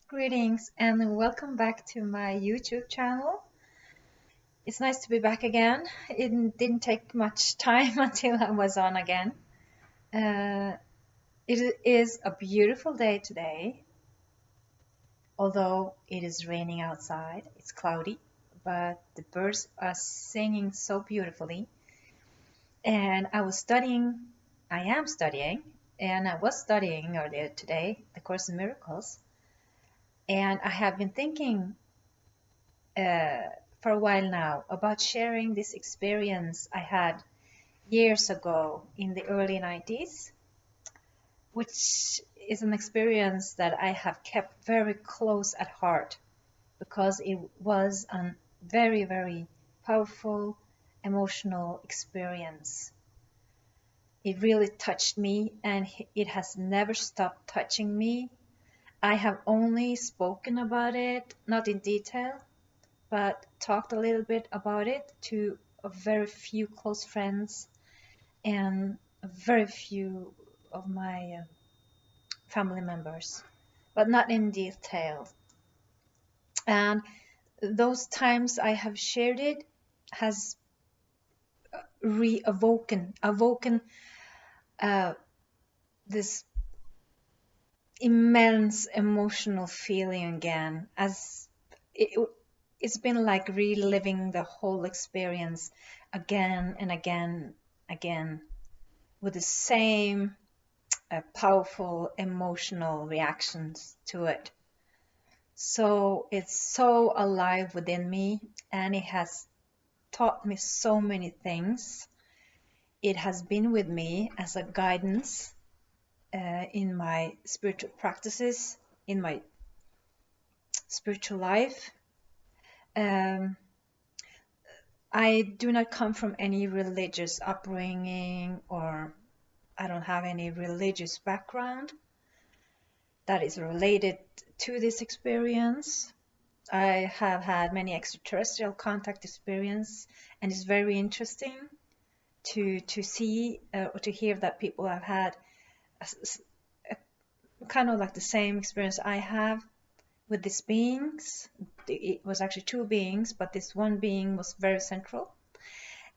Greetings and welcome back to my YouTube channel. It's nice to be back again. It didn't take much time until I was on again. Uh, it is a beautiful day today, although it is raining outside. It's cloudy, but the birds are singing so beautifully. And I am studying, and I was studying earlier today, the Course in Miracles. And I have been thinking uh, for a while now about sharing this experience I had years ago in the early 90s, which is an experience that I have kept very close at heart because it was a very, very powerful emotional experience. It really touched me and it has never stopped touching me. I have only spoken about it, not in detail, but talked a little bit about it to a very few close friends and a very few of my family members, but not in detail. And those times I have shared it has awoken uh, this immense emotional feeling again, as it, it's been like reliving the whole experience again and again with the same powerful emotional reactions to it. So it's so alive within me and it has taught me so many things. It has been with me as a guidance in my spiritual practices, in my spiritual life. Um, I do not come from any religious upbringing, or I don't have any religious background that is related to this experience. I have had many extraterrestrial contact experience, and it's very interesting to see or to hear that people have had kind of like the same experience I have with these beings. It was actually two beings, but this one being was very central.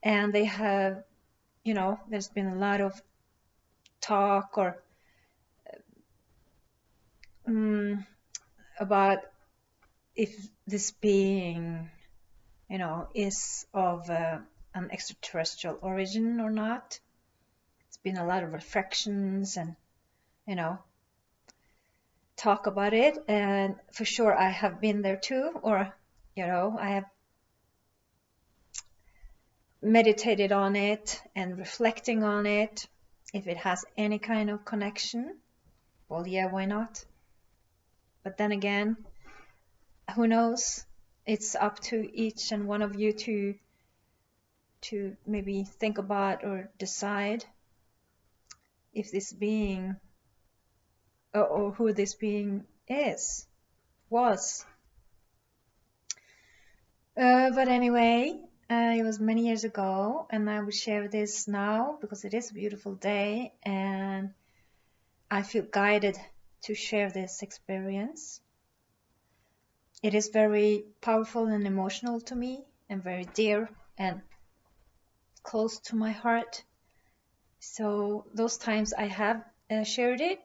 And they have, there's been a lot of talk or about if this being, is of an extraterrestrial origin or not. It's been a lot of reflections and, you know, talk about it. And for sure, I have been there too, or, I have meditated on it and reflecting on it. If it has any kind of connection, well, yeah, why not? But then again, who knows? It's up to each and one of you to maybe think about or decide if this being or who this being was. But anyway, it was many years ago, and I will share this now because it is a beautiful day, and I feel guided to share this experience. It is very powerful and emotional to me, and very dear and close to my heart. So those times I have shared it,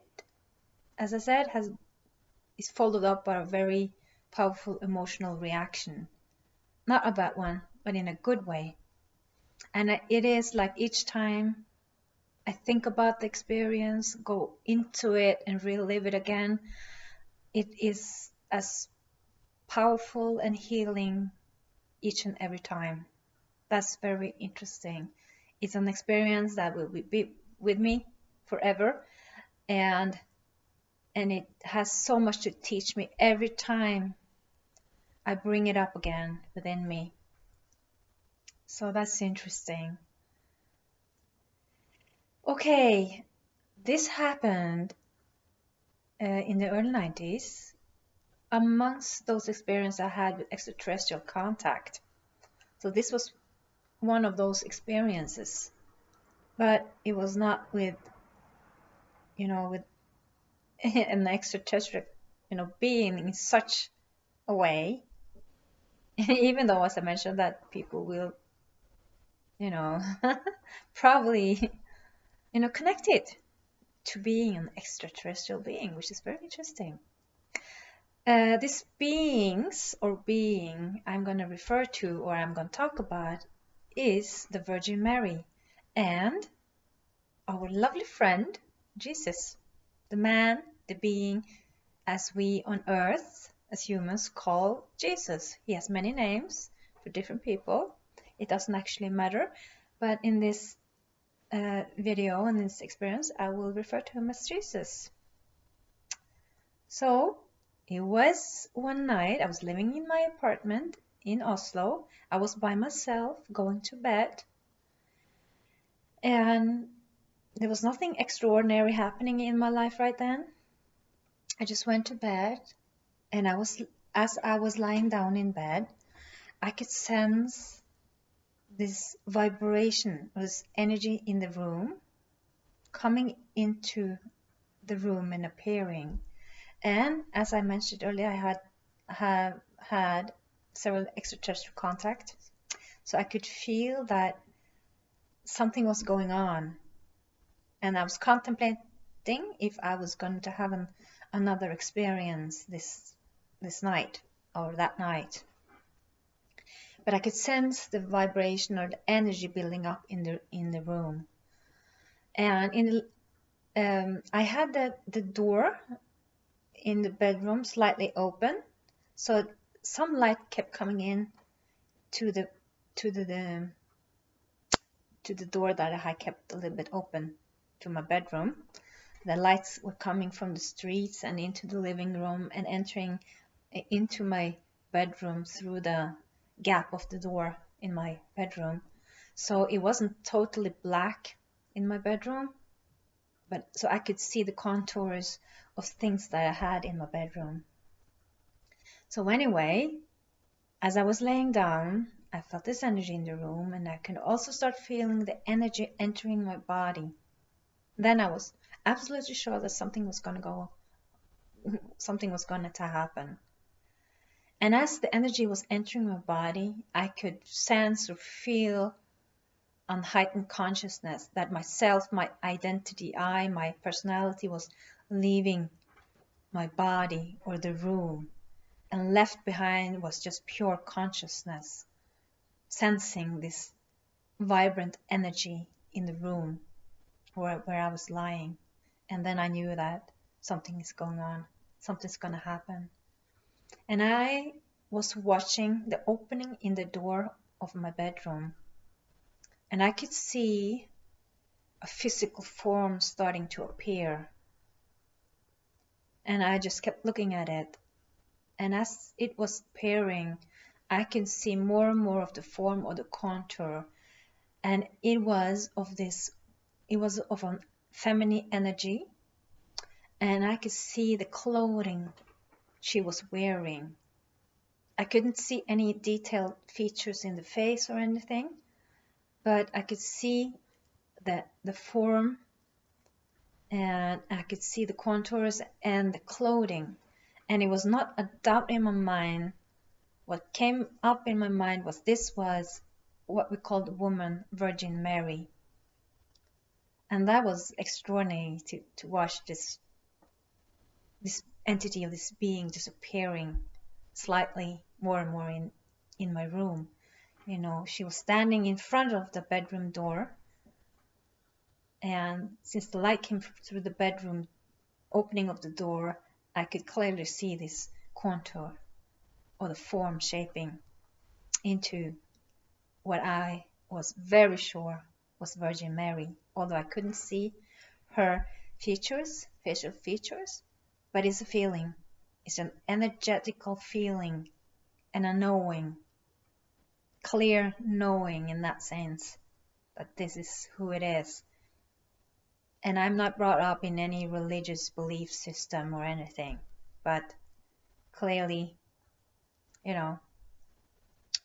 as I said, is followed up by a very powerful emotional reaction. Not a bad one, but in a good way. And it is like each time I think about the experience, go into it and relive it again, it is as powerful and healing each and every time. That's very interesting. It's an experience that will be with me forever, and it has so much to teach me every time I bring it up again within me. So that's interesting. Okay, this happened in the early 90s amongst those experiences I had with extraterrestrial contact. So this was one of those experiences, but it was not with, with an extraterrestrial, being in such a way, even though, as I mentioned, that people will, probably, connect it to being an extraterrestrial being, which is very interesting. These beings or being I'm going to refer to or I'm going to talk about is the Virgin Mary and our lovely friend Jesus, the man, the being, as we on earth, as humans, call Jesus. He has many names for different people. It doesn't actually matter, but in this video and this experience, I will refer to him as Jesus. So it was one night, I was living in my apartment in Oslo. I was by myself going to bed, and there was nothing extraordinary happening in my life right then. I just went to bed, and as I was lying down in bed, I could sense this vibration, this energy in the room coming into the room and appearing. And as I mentioned earlier, I have had several extraterrestrial contacts, so I could feel that something was going on, and I was contemplating if I was going to have another experience this night or that night. But I could sense the vibration or the energy building up in the room, and I had the door in the bedroom slightly open, so some light kept coming in to the door that I had kept a little bit open to my bedroom. The lights were coming from the streets and into the living room and entering into my bedroom through the gap of the door in my bedroom. So it wasn't totally black in my bedroom, but so I could see the contours of things that I had in my bedroom. So anyway, as I was laying down, I felt this energy in the room, and I could also start feeling the energy entering my body. Then I was absolutely sure that something was going to happen. And as the energy was entering my body, I could sense or feel on heightened consciousness that myself, my identity, my personality was leaving my body or the room, and left behind was just pure consciousness, sensing this vibrant energy in the room where I was lying. And then I knew that something is going on, something's going to happen. And I was watching the opening in the door of my bedroom, and I could see a physical form starting to appear. And I just kept looking at it. And as it was appearing, I could see more and more of the form or the contour. And it was of a feminine energy. And I could see the clothing she was wearing. I couldn't see any detailed features in the face or anything, but I could see the form, and I could see the contours and the clothing. And it was not a doubt in my mind. What came up in my mind was this was what we call the woman Virgin Mary. And that was extraordinary to watch this entity of this being disappearing slightly more and more in my room. She was standing in front of the bedroom door, and since the light came through the bedroom opening of the door, I could clearly see this contour or the form shaping into what I was very sure was Virgin Mary, although I couldn't see her facial features, but it's a feeling. It's an energetical feeling and a knowing, clear knowing in that sense that this is who it is. And I'm not brought up in any religious belief system or anything, but clearly,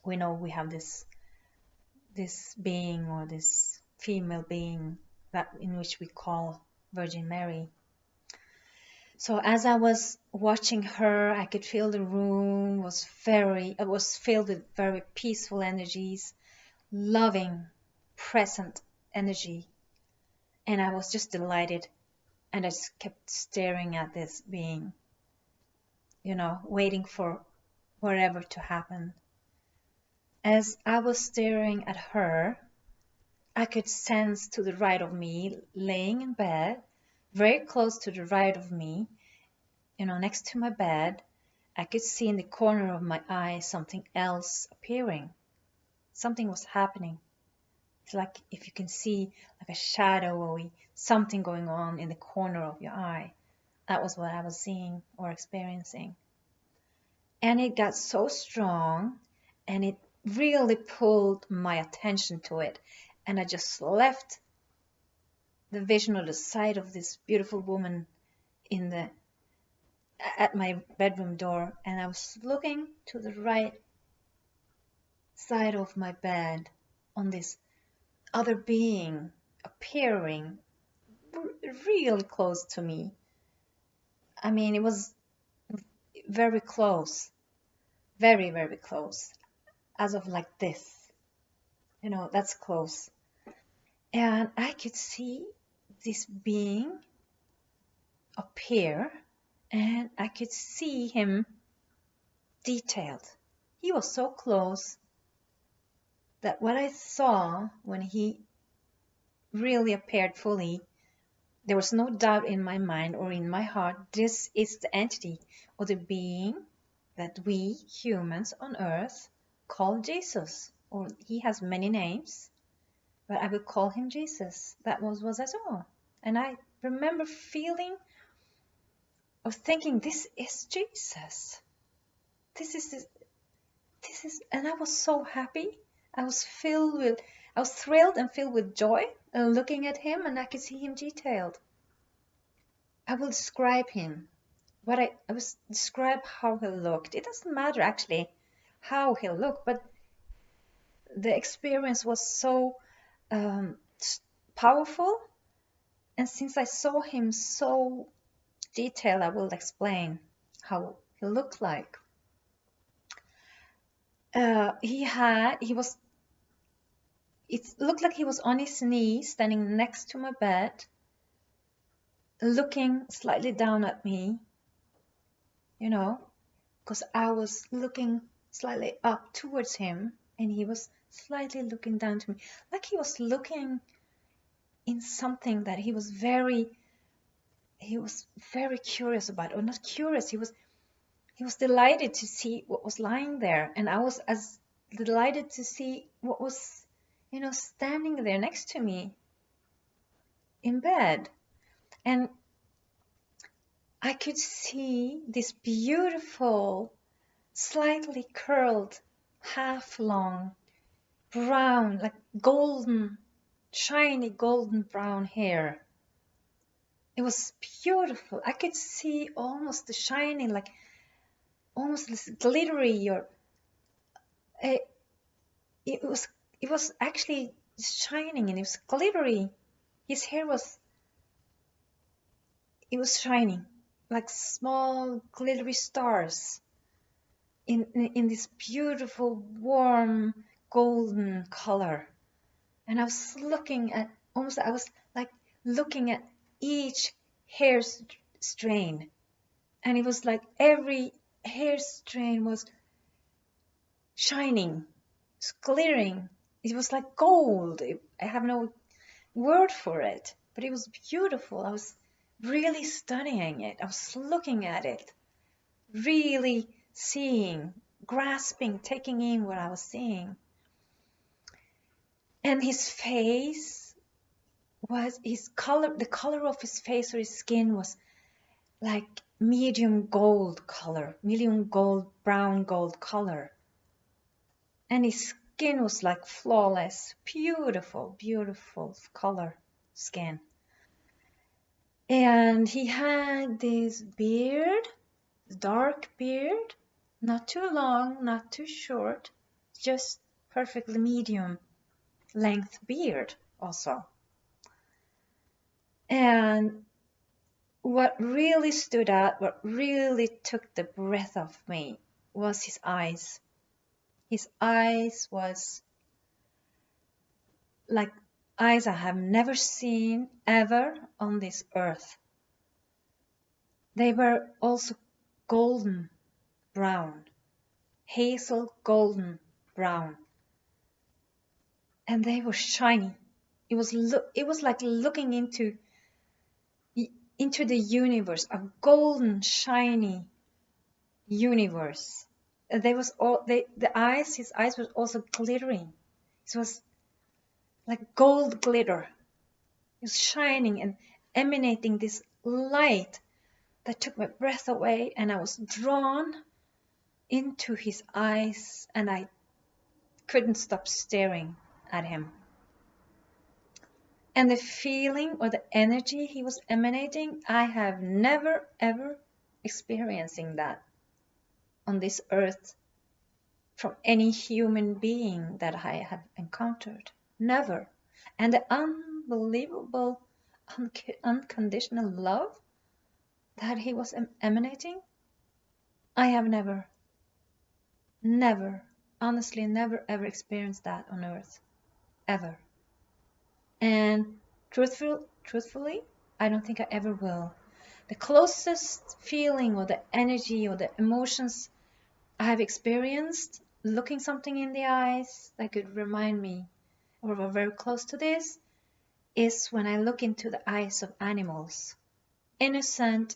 we know we have this being or this female being that in which we call Virgin Mary. So as I was watching her, I could feel the room it was filled with very peaceful energies, loving, present energy. And I was just delighted. And I just kept staring at this being, waiting for whatever to happen. As I was staring at her, I could sense to the right of me, laying in bed, very close to the right of me, next to my bed, I could see in the corner of my eye something else appearing. Something was happening. It's like if you can see like a shadowy something going on in the corner of your eye. That was what I was seeing or experiencing. And it got so strong and it really pulled my attention to it. And I just left the vision of the sight of this beautiful woman at my bedroom door, and I was looking to the right side of my bed on this other being appearing really close to me. I mean, it was very close, very, very close, as of like this, that's close. And I could see this being appear, and I could see him detailed. He was so close that what I saw when he really appeared fully, there was no doubt in my mind or in my heart, this is the entity or the being that we humans on earth call Jesus. Or he has many names, but I will call him Jesus. That was what I saw. And I remember feeling or thinking, this is Jesus. This is, and I was so happy. I was thrilled and filled with joy looking at him, and I could see him detailed. I will describe him. I was describe how he looked. It doesn't matter actually how he looked, but the experience was so powerful. And since I saw him so detailed, I will explain how he looked like. It looked like he was on his knees, standing next to my bed, looking slightly down at me, because I was looking slightly up towards him, and he was slightly looking down to me, like he was looking in something that he was very curious about, or not curious, he was delighted to see what was lying there, and I was as delighted to see what was, standing there next to me in bed. And I could see this beautiful, slightly curled, half long, brown, like golden, shiny golden brown hair. It was beautiful. I could see almost the shining, like almost this glittery, or it, it was actually shining, and it was glittery. His hair was shining like small glittery stars in this beautiful warm golden color. And I was looking at I was like looking at each hair strain, and it was like every hair strain was shining, it's glittering. It was like gold. I have no word for it, but it was beautiful. I was really studying it. I was looking at it, really seeing, grasping, taking in what I was seeing. And his face was, the color of his face or his skin was like medium gold color, brown gold color. And his skin was like flawless, beautiful, beautiful color skin. And he had this beard, dark beard, not too long, not too short, just perfectly medium length beard also. And what really stood out, what really took the breath off me was his eyes. His eyes was like eyes I have never seen ever on this earth. They were also golden brown, hazel golden brown, and they were shiny. It was like looking into the universe, a golden shiny universe. They was all the eyes. His eyes were also glittering. It was like gold glitter. It was shining and emanating this light that took my breath away, and I was drawn into his eyes, and I couldn't stop staring at him. And the feeling or the energy he was emanating, I have never ever experiencing that on this earth from any human being that I have encountered. Never. And the unbelievable, unconditional love that he was emanating, I have never, honestly, never ever experienced that on earth. Ever. And truthfully, I don't think I ever will. The closest feeling or the energy or the emotions I have experienced looking something in the eyes that could remind me or were very close to this is when I look into the eyes of animals. Innocent,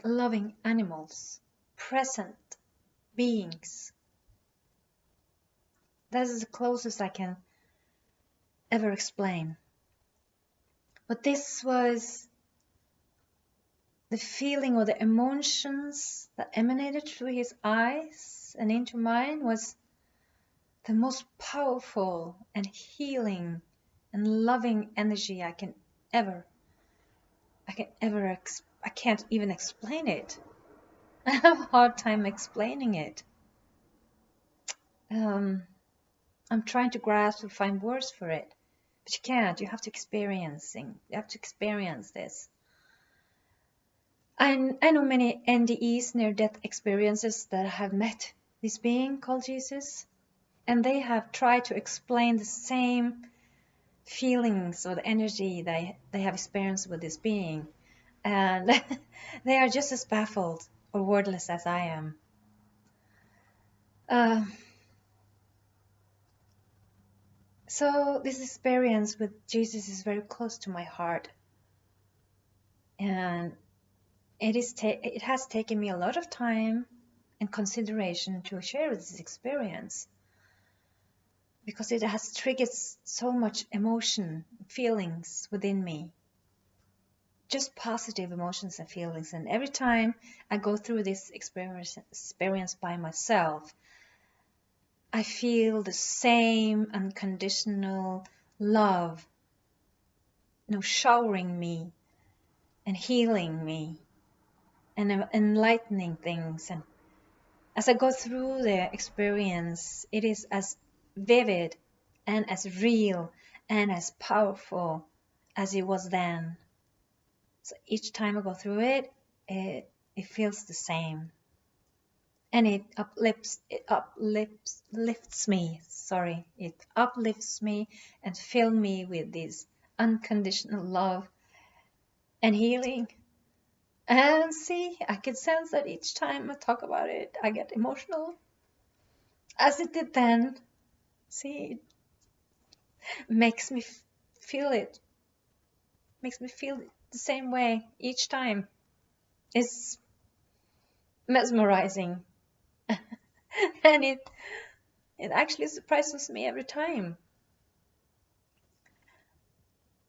loving animals, present beings. That is the closest I can ever explain. But this was the feeling or the emotions that emanated through his eyes and into mine was the most powerful and healing and loving energy I can't even explain it. I have a hard time explaining it. I'm trying to grasp and find words for it, but you can't. You have to experience this. I know many NDEs, near-death experiences, that have met this being called Jesus, and they have tried to explain the same feelings or the energy they have experienced with this being, and they are just as baffled or wordless as I am. So this experience with Jesus is very close to my heart, and it has taken me a lot of time and consideration to share this experience, because it has triggered so much emotion, feelings within me, just positive emotions and feelings. And every time I go through this experience by myself, I feel the same unconditional love, showering me and healing me and enlightening things. And as I go through the experience, it is as vivid and as real and as powerful as it was then. So each time I go through it, it feels the same. And it uplifts me and fills me with this unconditional love and healing. And see, I can sense that each time I talk about it, I get emotional, as it did then. See, it makes me feel it. Makes me feel the same way each time. It's mesmerizing. And it actually surprises me every time.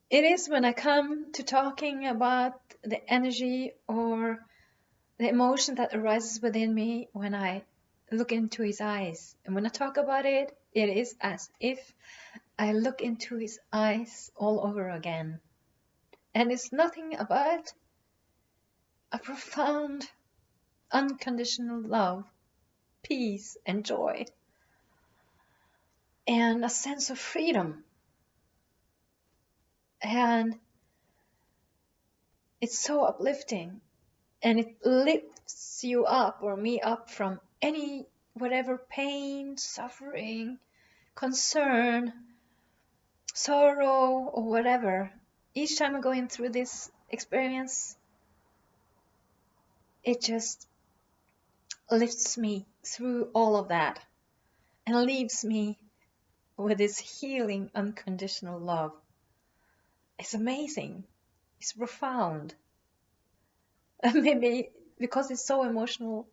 It is when I come to talking about the energy or the emotion that arises within me when I look into his eyes. And when I talk about it, it is as if I look into his eyes all over again. And it's nothing but a profound, unconditional love, peace, and joy, and a sense of freedom. And It's so uplifting, and it lifts you up or me up from any whatever pain, suffering, concern, sorrow, or whatever. Each time I'm going through this experience, it just lifts me through all of that and leaves me with this healing, unconditional love. It's amazing. It's profound. And maybe because it's so emotional,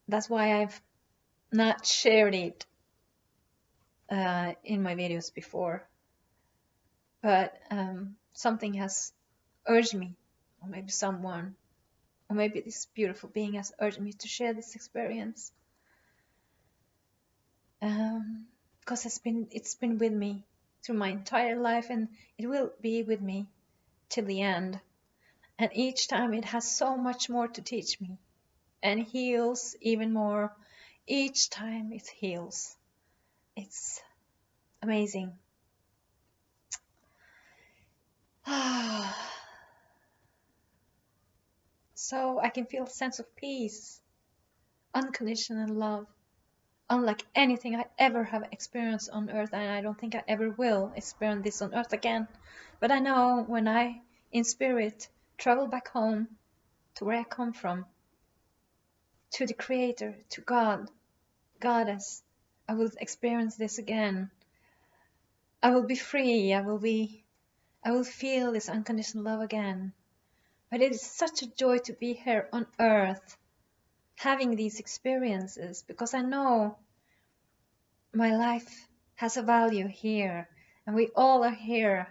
that's why I've not shared it in my videos before. But something has urged me, or maybe someone, or maybe this beautiful being has urged me to share this experience. Because it's been with me through my entire life, and it will be with me till the end. And each time it has so much more to teach me, and heals even more. Each time it heals. It's amazing. So I can feel a sense of peace, unconditional love, unlike anything I ever have experienced on earth, and I don't think I ever will experience this on earth again. But I know when I, in spirit, travel back home to where I come from, to the Creator, to God, Goddess, I will experience this again. I will be free. I will feel this unconditional love again. But it is such a joy to be here on earth, having these experiences, because I know my life has a value here, and we all are here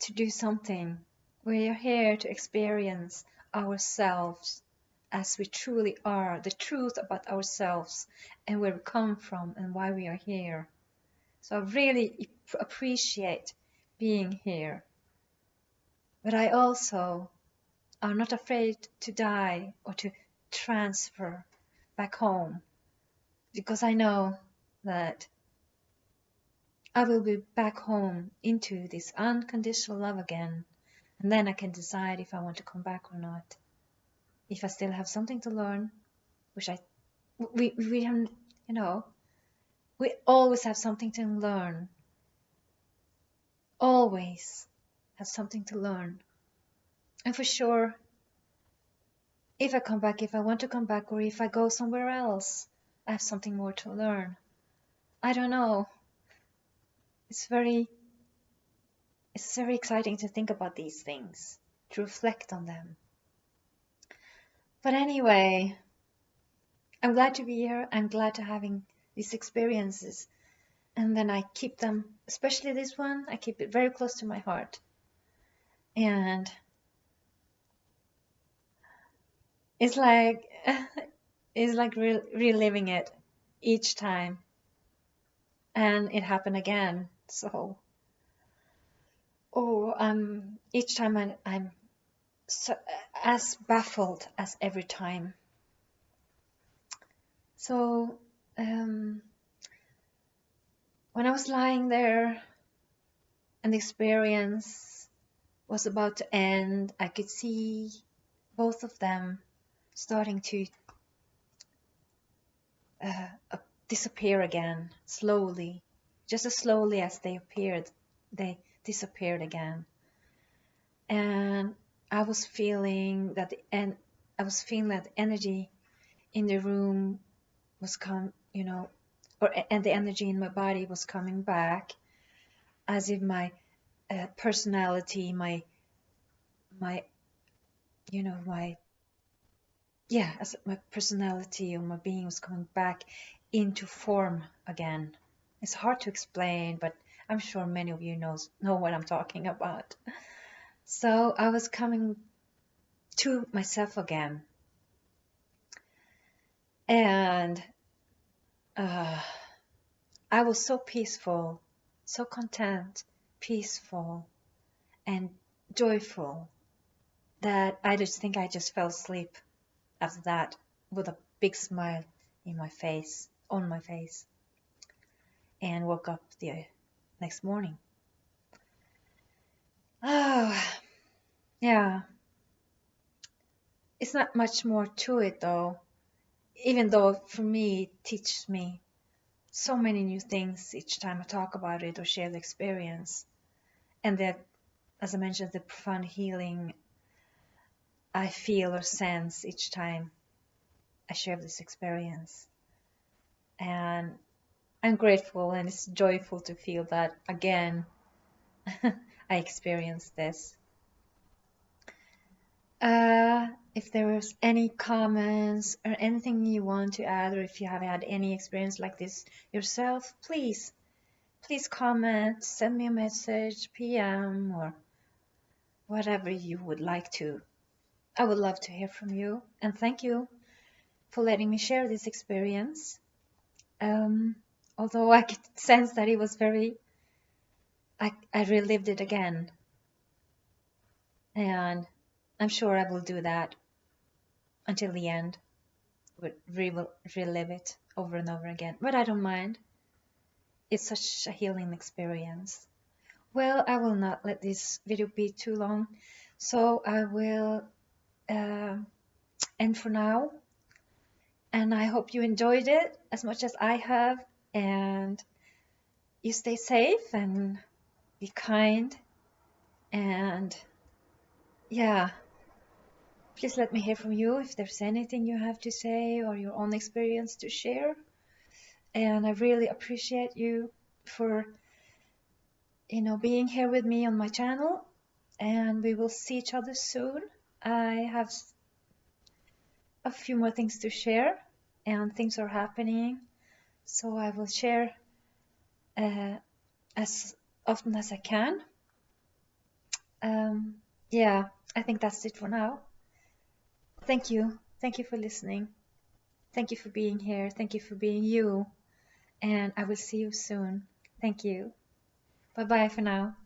to do something. We are here to experience ourselves as we truly are, the truth about ourselves and where we come from and why we are here. So I really appreciate being here. But I also am not afraid to die or to transfer back home, because I know that I will be back home into this unconditional love again, and then I can decide if I want to come back or not. If I still have something to learn, which we have, we always have something to learn. Always have something to learn. And for sure, if I come back, if I want to come back, or if I go somewhere else, I have something more to learn. I don't know. It's very exciting to think about these things, to reflect on them. But anyway, I'm glad to be here. I'm glad to having these experiences. And then I keep them, especially this one, I keep it very close to my heart. And it's like reliving it each time. And it happened again. So, each time I'm so, as baffled as every time. So, when I was lying there and the experience was about to end, I could see both of them starting to disappear again, slowly. Just as slowly as they appeared, they disappeared again. And I was feeling that the energy in the room was and the energy in my body was coming back, as if my personality, my as my personality or my being was coming back into form again. It's hard to explain, but I'm sure many of you know what I'm talking about. So I was coming to myself again, and I was so peaceful, so content, peaceful, and joyful that I just think I just fell asleep after that with a big smile on my face, and woke up the next morning. Yeah, it's not much more to it though, even though for me it teaches me so many new things each time I talk about it or share the experience. And that, as I mentioned, the profound healing I feel or sense each time I share this experience. And I'm grateful and it's joyful to feel that again I experienced this. If there was any comments or anything you want to add, or if you have had any experience like this yourself, please comment, send me a message, PM, or whatever you would like to. I would love to hear from you, and thank you for letting me share this experience. Um, Although I could sense that it was I relived it again, and I'm sure I will do that until the end. Would relive it over and over again, but I don't mind. It's such a healing experience. Well, I will not let this video be too long, so I will uh, end for now. And I hope you enjoyed it as much as I have, and you stay safe and be kind. And yeah, please let me hear from you if there's anything you have to say or your own experience to share. And I really appreciate you for being here with me on my channel, and we will see each other soon. I have a few more things to share, and things are happening, so I will share uh, as often as I can. Yeah, I think that's it for now. Thank you. Thank you for listening. Thank you for being here. Thank you for being you. And I will see you soon. Thank you. Bye bye for now.